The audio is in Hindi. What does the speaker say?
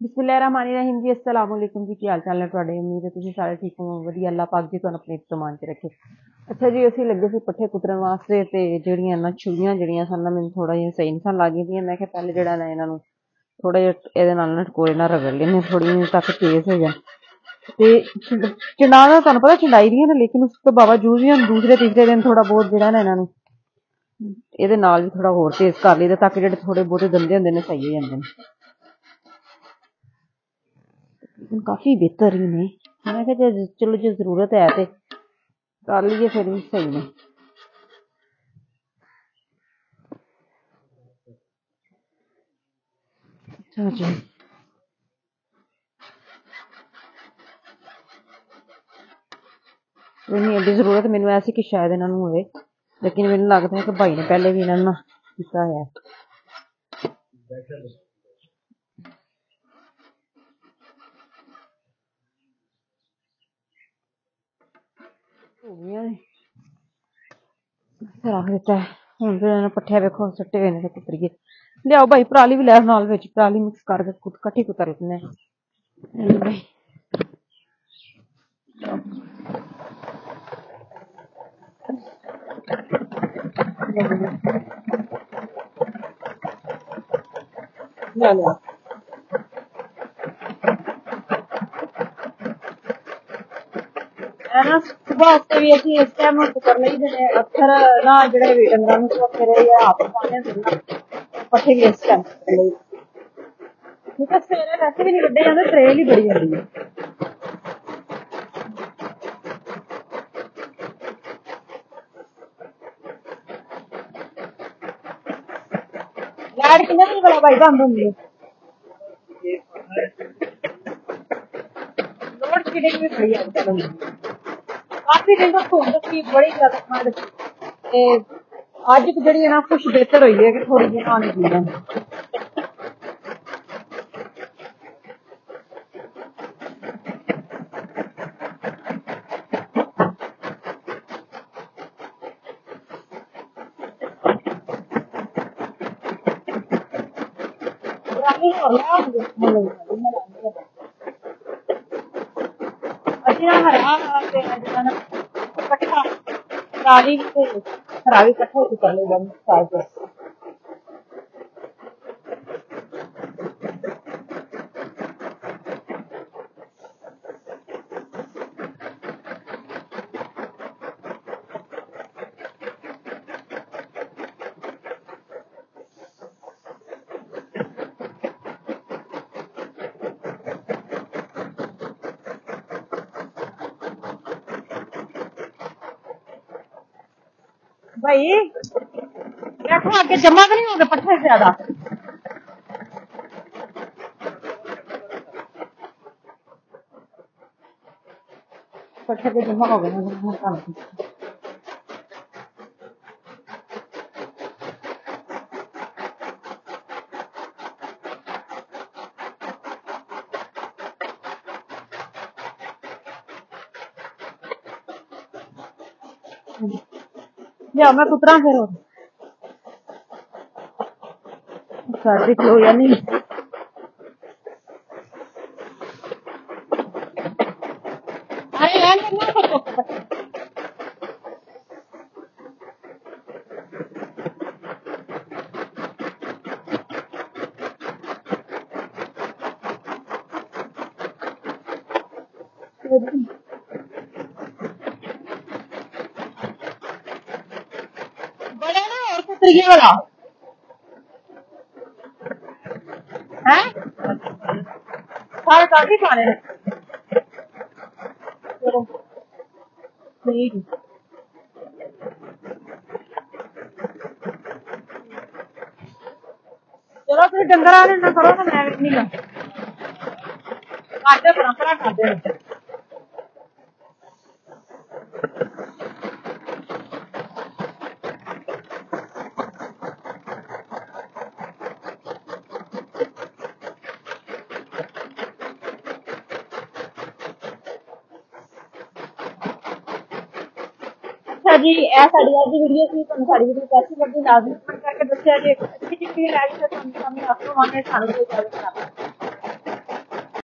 बिस्मिल्लाहिर्रहमानिर्रहीम जी अस्सलाम वालेकुम जी की हाल चाल है तुहाडे उम्मीद है तुसीं सारे ठीक हो वधिया अल्लाह पाक जी तुहानूं अपने समान च रखे। अच्छा जी असीं लगे सी पट्ठे कुतरन वास्ते ते जेहड़ियां ना छुरियां जेहड़ियां सन ना मैनूं थोड़ा जिहा सही नहीं सन लगदियां मैं आखेआ पैह्ले जेहड़ा ना इन्हां नूं थोड़ा जिहा इहदे नाल ना टकोरे नाल रगड़ लैने थोड़ी तक तेज हो जान ते चंडाना तुहानूं पता चंडाई दियां ना लेकिन उस तो बावजूद भी हम दूसरे तीसरे दिन थोड़ा बहुत जेहड़ा ना इन्हां नूं इहदे नाल भी थोड़ा होर तेज कर लईदा ताकि जेहड़े थोड़े बहुते दंदे हुंदे ने सही हो जांदे ने। काफी बेहतर ही ने मैं कहा चलो जो जरूरत है तो कर लीए फिर भी सही ने। अच्छा जी इन्नी एड्डी जरूरत मैनू ऐसी कि शायद इन्हां नूं होवे लेकिन मैनू लगदा है कि भाई ने पहले भी इन्हां नूं कीता है। हो गया रख दिता है हुण फिर इन्हां पट्ठे वेखो सट्टे हुए ने ते कुतरिए लियाओ भाई पराली भी लै नाल विच पराली मिक्स करके कट्ठी कुतर लैने भाई। लिया लिया है ना सुबह उससे भी असीं इस टाइम कुतर लईदे ने अक्सर ना जेहड़े डंगरां नूं सवेरे या आप पाने होंदे ना पट्ठे भी इस टाइम कुतर लईदे नहीं तां सवेरे वैसे भी नहीं कड्ढे जांदे त्रेल ही बड़ी होंदी है। लाइट किन्ने बजे भला भाई बंद होंदी है लोड शेडिंग भी बड़ी अजकल होंदी है काफी दिन तो धुंध सी बड़ी ज्यादा ठंड सी ते अज्ज जेहड़ी है ना कुछ बेहतर होई है कि थोड़ी जी नहाने पी लैं। पराली होर लै आउंगे असीं ना हरा ते जेह्ड़ा ना कट्ठा पराली भी ते हरा भी कट्ठा ही कर लईदा मिक्स करके। भाई देखो आगे जमा तो नहीं होंगे पट्ठे ज्यादा पट्ठे पे जमा हो गए ना लिया मैं कुतरा फिर सर्दी खलो या नहीं अरे यार ना बड़े ना और कुतरिए वाला है सारे काफी खाने चलो ठीक है चलो फिर डंगर आने ना करो ना मैं नहीं ला आटे परंपरा खाते हैं अच्छा जी ए साड़ी अज की वीडियो सी तुहानूं साड़ी वीडियो कैसी लगी लाजमी कमेंट करके दस्सिया जे अच्छी जी वीडियो लगी तो तुहानूं सामने आपको माने सानूं कोई